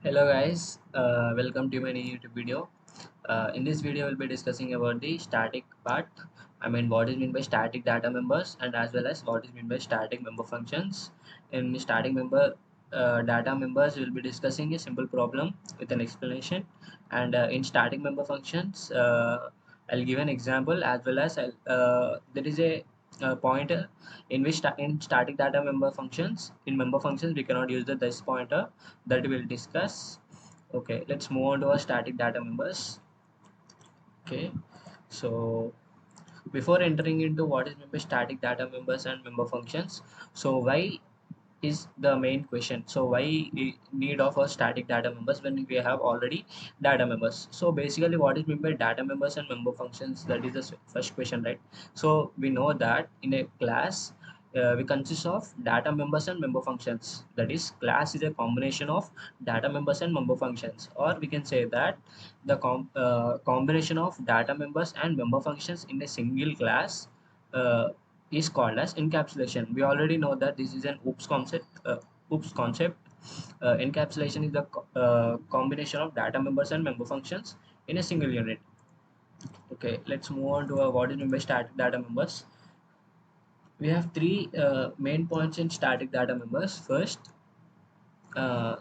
Hello guys, welcome to my new YouTube video. In this video, we'll be discussing about the static part. I mean, what is meant by static data members, and as well as what is meant by static member functions. In static member data members, we'll be discussing a simple problem with an explanation. And in static member functions, I'll give an example as well as there is a pointer in which in static data member functions. In member functions, we cannot use the this pointer that we'll discuss. Okay, let's move on to our static data members. Okay, so before entering into what is meant by static data members and member functions, so why is the main question. So why we need of a static data members when we have already data members? So basically, what is meant by data members and member functions? That is the first question, right? So we know that in a class, we consist of data members and member functions. That is, class is a combination of data members and member functions, or we can say that the combination of data members and member functions in a single class is called as encapsulation. We already know that this is an OOPS concept. OOPS concept. Encapsulation is the combination of data members and member functions in a single unit. Okay, let's move on to what is meant by static data members. We have three main points in static data members. First, uh,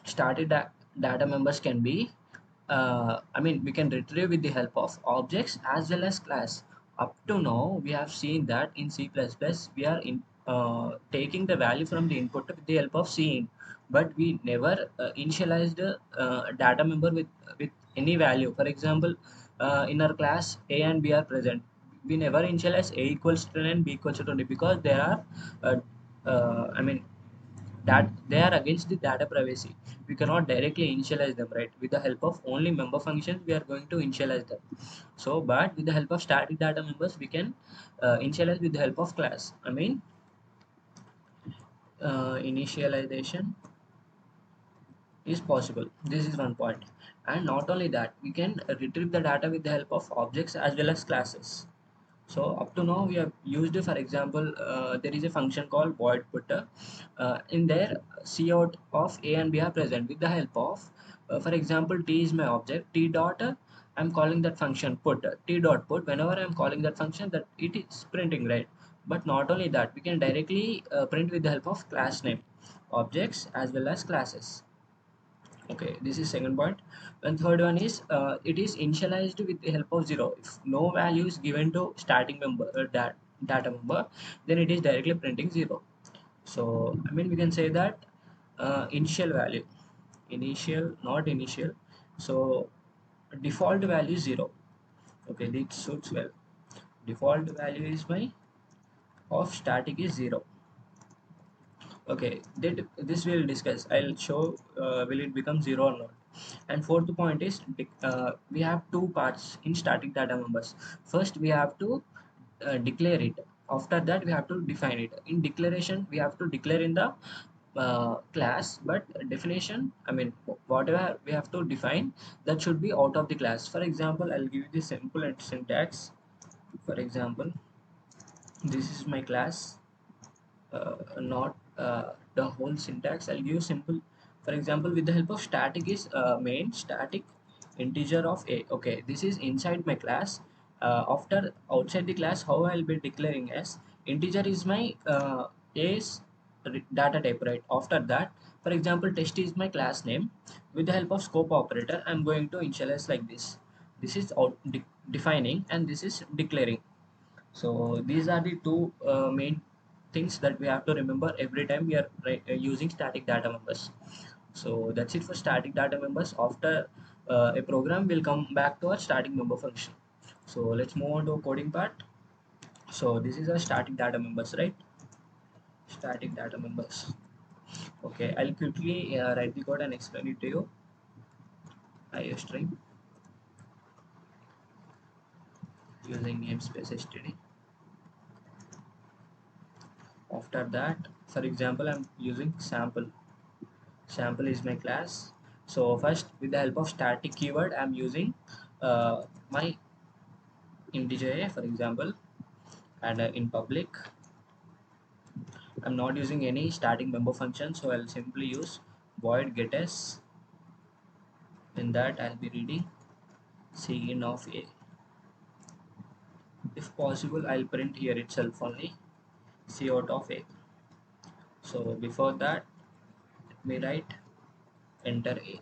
static data members can be we can retrieve with the help of objects as well as class. Up to now, we have seen that in C++, we are taking the value from the input with the help of cin, but we never initialized a data member with any value. For example, in our class, A and B are present. We never initialize A equals to 10 and B equals to 20 because there are, uh, I mean, that they are against the data privacy. We cannot directly initialize them, right? With the help of only member functions, we are going to initialize them. So but with the help of static data members, we can initialize with the help of class. Initialization is possible. This is one point. And not only that, we can retrieve the data with the help of objects as well as classes. So up to now we have used, for example, there is a function called void putter. In there, cout of A and B are present with the help of, for example, T is my object. T dot, I'm calling that function put. T dot put. Whenever I'm calling that function, that it is printing, right? But not only that, we can directly print with the help of class name, objects as well as classes. Okay, this is second point. And third one is it is initialized with the help of 0. If no value is given to starting member, data member, then it is directly printing 0. So we can say that initial value, initial, not initial. So default value is 0. Okay, this suits well. Default value is my of static is 0. Okay, that this we'll discuss. I'll show will it become 0 or not. And fourth point is we have two parts in static data members. First, we have to declare it. After that, we have to define it. In declaration, we have to declare in the class, but definition, whatever we have to define, that should be out of the class. For example, I'll give you the simple syntax. For example, this is my class, not the whole syntax. I'll give simple. For example, with the help of static is main static integer of a. Okay, this is inside my class. After outside the class, how I'll be declaring as integer is my a's data type, right? After that, for example, test is my class name. With the help of scope operator, I'm going to initialize like this. This is defining, and this is declaring. So these are the two main things that we have to remember every time we are using static data members. So that's it for static data members. After a program, will come back to our static member function. So let's move on to a coding part. So this is a static data members, right? Static data members. Okay, I'll quickly write the code and explain it to you. IOStream using namespace std. After that, for example, I'm using sample. Sample is my class. So first, with the help of static keyword, I'm using my integer a, for example, and in public, I'm not using any static member function, so I'll simply use void getS In that I'll be reading cin of a. If possible, I'll print here itself only c out of a. So before that, let me write enter a.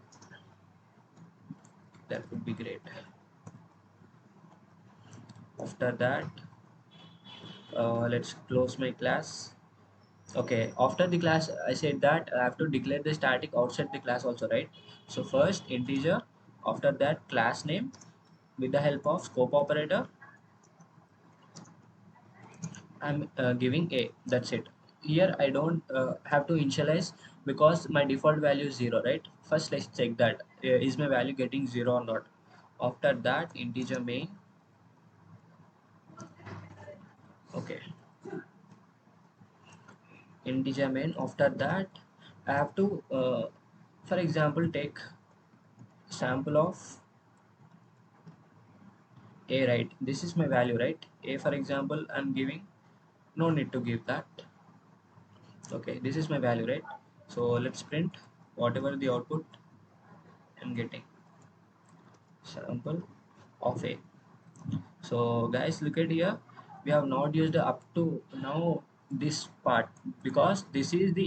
That would be great. After that, let's close my class. Okay, after the class, I said that I have to declare the static outside the class also, right? So first integer, after that class name with the help of scope operator, I'm giving a. That's it. Here I don't have to initialize because my default value is 0, right? First let's check that is my value getting 0 or not. After that integer main. Okay, integer main. After that I have to for example take sample of a, right? This is my value, right? A, for example, I'm giving, no need to give that. Okay, this is my value, right? So let's print whatever the output I'm getting, sample of a. So guys, look at here, we have not used up to now this part because this is the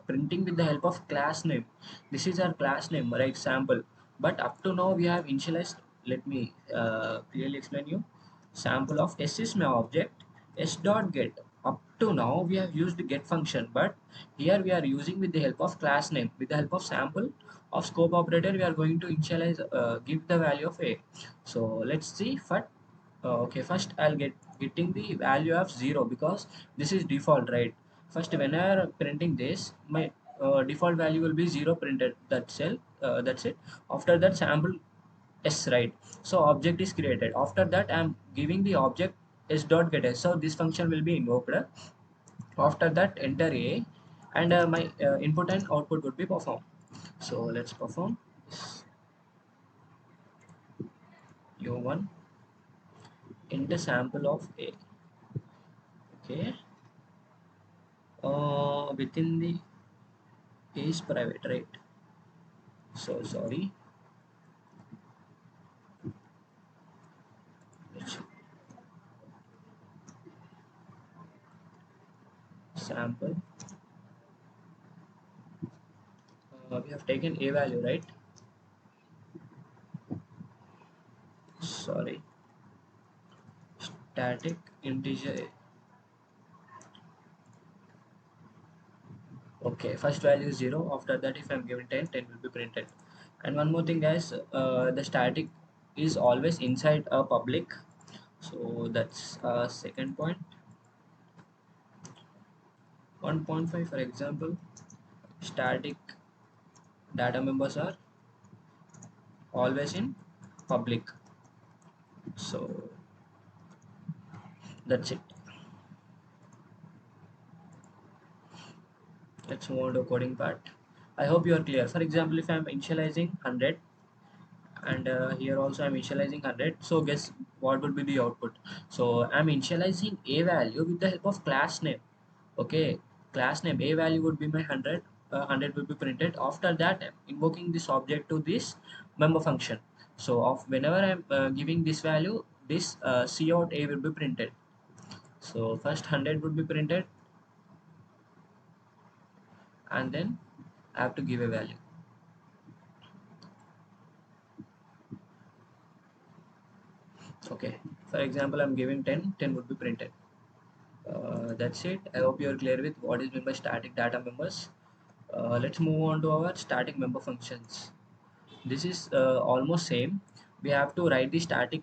printing with the help of class name. This is our class name, right? Sample. But up to now we have initialized. Let me clearly explain you. Sample of s is my object, s dot get. Up to now we have used the get function, but here we are using with the help of class name. With the help of sample of scope operator, we are going to initialize, give the value of a. So let's see. Okay, first I'll getting the value of 0 because this is default, right? First, when I am printing this, my default value will be 0 printed. That's it. After that, sample s, right? So object is created. After that, I'm giving the object s dot get s. So this function will be invoked. After that, enter a, and my input and output would be perform. So let's perform u1 in the sample of a. Okay, within the is private, right? So sorry. Sample, we have taken a value, right? Sorry, static integer a. Okay, first value is 0. After that, if I'm given 10, 10 will be printed. And one more thing, guys, the static is always inside a public. So that's second point. 1.5, for example, static data members are always in public. So that's it. Let's move on to coding part. I hope you are clear. For example, if I'm initializing 100, and here also I'm initializing 100, so guess what would be the output? So I'm initializing a value with the help of class name. Okay, class name a value would be my 100. 100 will be printed. After that, I'm invoking this object to this member function. So of whenever I'm giving this value, this c out a will be printed. So first 100 would be printed, and then I have to give a value. Okay, for example, I'm giving 10, 10 would be printed. That's it. I hope you are clear with what is meant by static data members. Let's move on to our static member functions. This is almost same. We have to write the static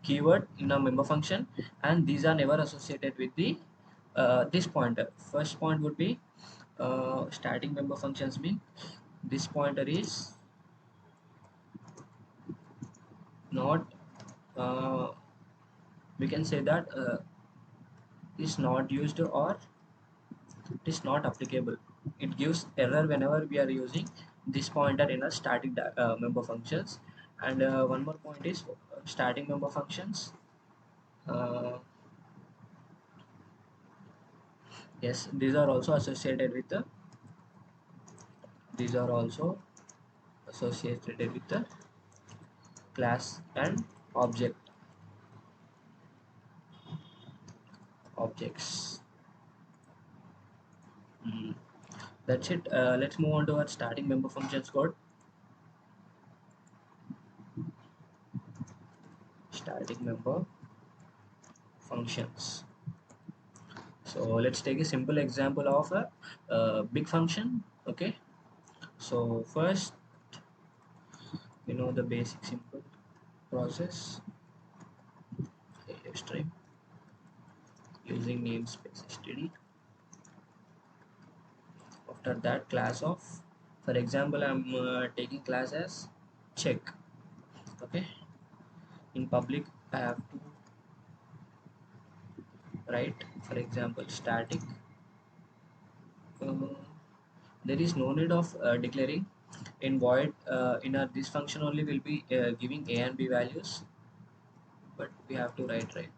keyword in a member function, and these are never associated with the this pointer. First point would be static member functions mean this pointer is not, uh, we can say that is not used, or it is not applicable. It gives error whenever we are using this pointer in a static member functions. And one more point is static member functions. Uh, yes, these are also associated with the, these are also associated with the class and objects. Mm, that's it. Let's move on to our starting member functions code. Starting member functions. So let's take a simple example of a big function. Okay, so first, the basic simple process stream using namespace std. After that, class of, for example, I'm taking class as check. Okay, in public I have to write, for example, static. uh, there is no need of declaring. In void, in our this function only will be giving a and b values, but we have to write right.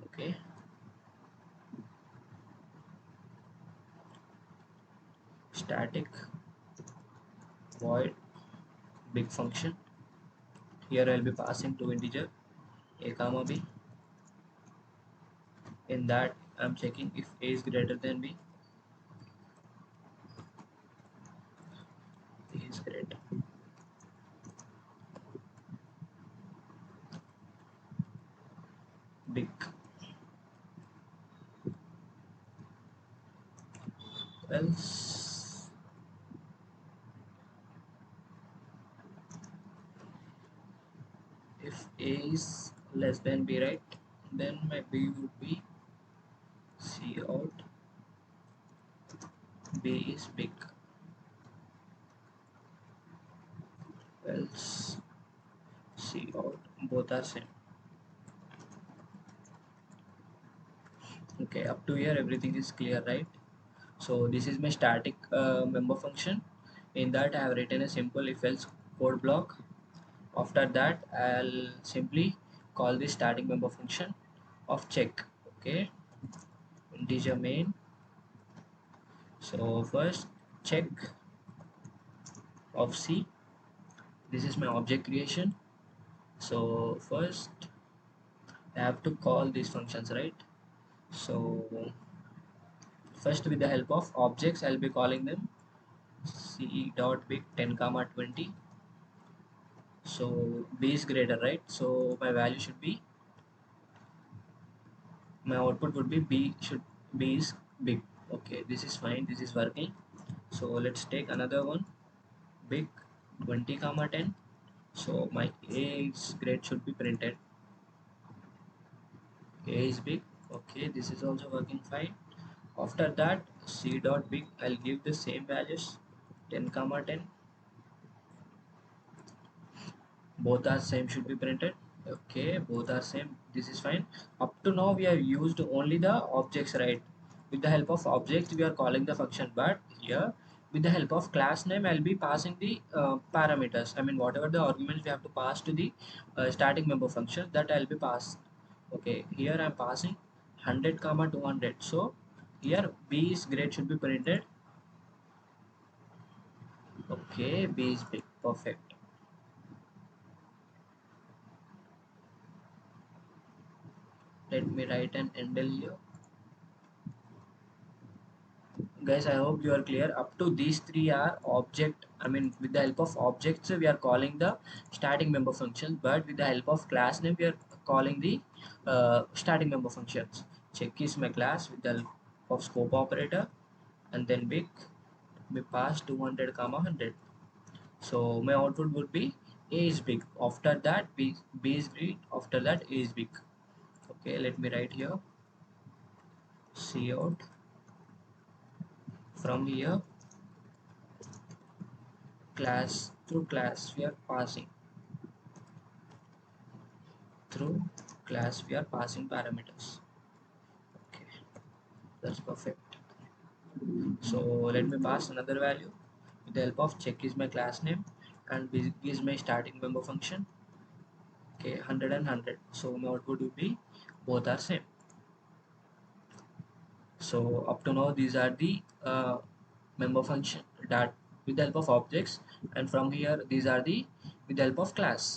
Okay, static void big function. Here I'll be passing two integer a comma b. In that I'm checking if a is greater than b. A is greater, big, else if a is less than b, right, then my b would be c out b is big, else c out both are same. Okay, up to here everything is clear, right? So this is my static member function. In that I have written a simple if else code block. After that I'll simply call the static member function of check. Okay, integer main. So first check of c. This is my object creation. So first I have to call these functions, right? So first, with the help of objects, I'll be calling them c dot big 10 comma 20. So b is greater, right? So my value should be, my output would be b is big. Okay, this is fine, this is working. So let's take another one, big 20 comma 10. So my a is grade should be printed, a is big. Okay, this is also working fine. After that, c dot big, I'll give the same values, 10 comma 10. Both are same should be printed. Okay, both are same, this is fine. Up to now we have used only the objects, right? With the help of objects we are calling the function, but here with the help of class name I'll be passing the parameters. I mean, whatever the arguments we have to pass to the static member function, that I'll be passed. Okay, here I'm passing 100 comma 200. So here b is grade should be printed. Okay, b is big, perfect. Let me write an endl here. Guys, I hope you are clear. Up to these three are object, I mean, with the help of objects we are calling the static member functions, but with the help of class name we are calling the static member functions. Check is my class with the help of scope operator, and then big, we pass 200 comma 100. So my output would be a is big. After that b is big. After that a is big. Okay, let me write here, c out. From here, class through class we are passing, through class we are passing parameters. Okay, that's perfect. So let me pass another value. With the help of check is my class name, and big is my starting member function. Okay, 100 and 100. So my output would be both are same. So up to now these are the member function that with the help of objects, and from here these are the with the help of class.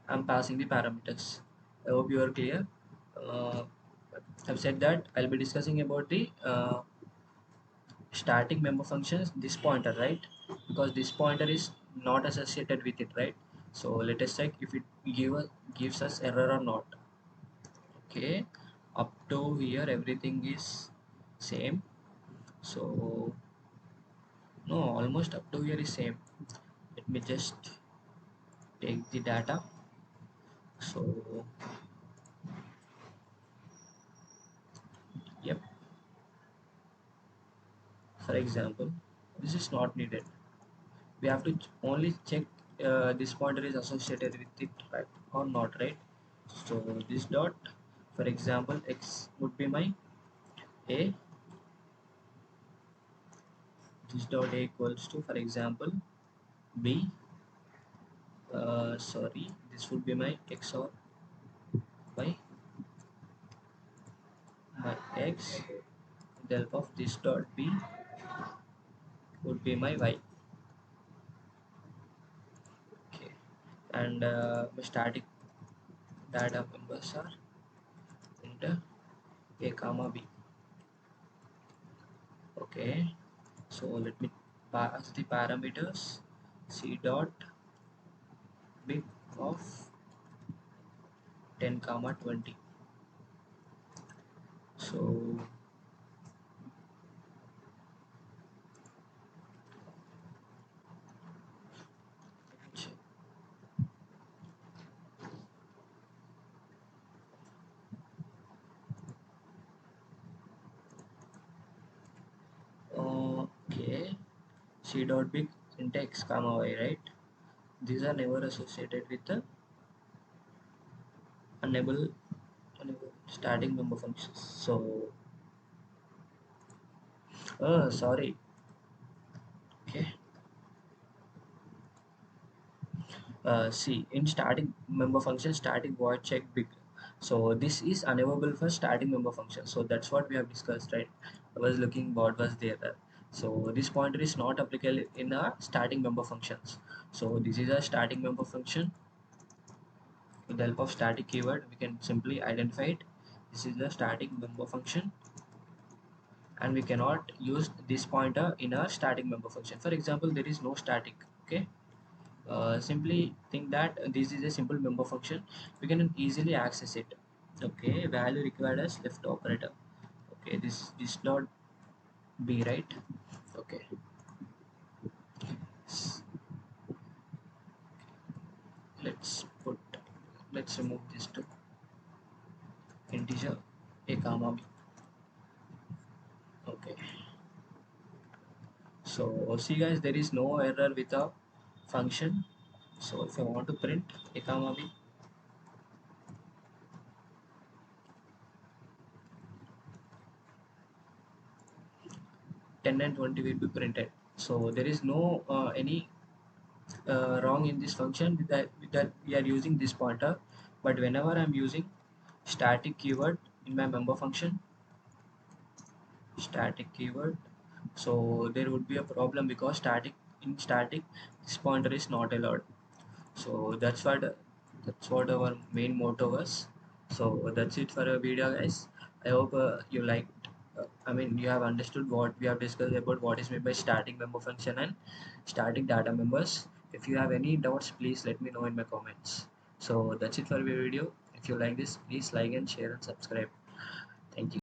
I'm passing the parameters. I hope you are clear. uh, I've said that I'll be discussing about the static member functions, this pointer, right? Because this pointer is not associated with it, right? So let us check if it gives us error or not. Okay, up to here everything is same. So no, almost up to here is same. Let me just take the data. So yep, for example, this is not needed. We have to only check this pointer is associated with it, right, or not, right? So this dot, for example, x would be my a. This dot a equals to, for example, b. Sorry, this would be my x, or y, my x. The help of this dot b would be my y. Okay, and my static data members are enter a comma b. Okay, so let me pass the parameters c dot big of 10 comma 20. So okay, c dot big into x comma y, right? These are never associated with the enable starting member functions. So sorry. Okay, see, in starting member function, static void check big. So this is unavailable for starting member function. So that's what we have discussed, right? I was looking what was there. So this pointer is not applicable in a starting member functions. So this is a starting member function. With the help of static keyword, we can simply identify it. This is the static member function, and we cannot use this pointer in a static member function. For example, there is no static. Okay, simply think that this is a simple member function. We can easily access it. Okay, value required as left operator. Okay, this not be right. Okay, let's put let's remove this to integer a comma b. Okay, so see guys, there is no error with a function. So if I want to print a comma b, 10 and 20 will be printed. So there is no any wrong in this function with that we are using this pointer. But whenever I'm using static keyword in my member function, static keyword, so there would be a problem because static this pointer is not allowed. So that's what our main motto was. So that's it for our video, guys. I hope you liked. I mean, you have understood what we have discussed about what is meant by static member function and static data members. If you have any doubts, please let me know in my comments. So that's it for our video. If you like this, please like and share and subscribe. Thank you.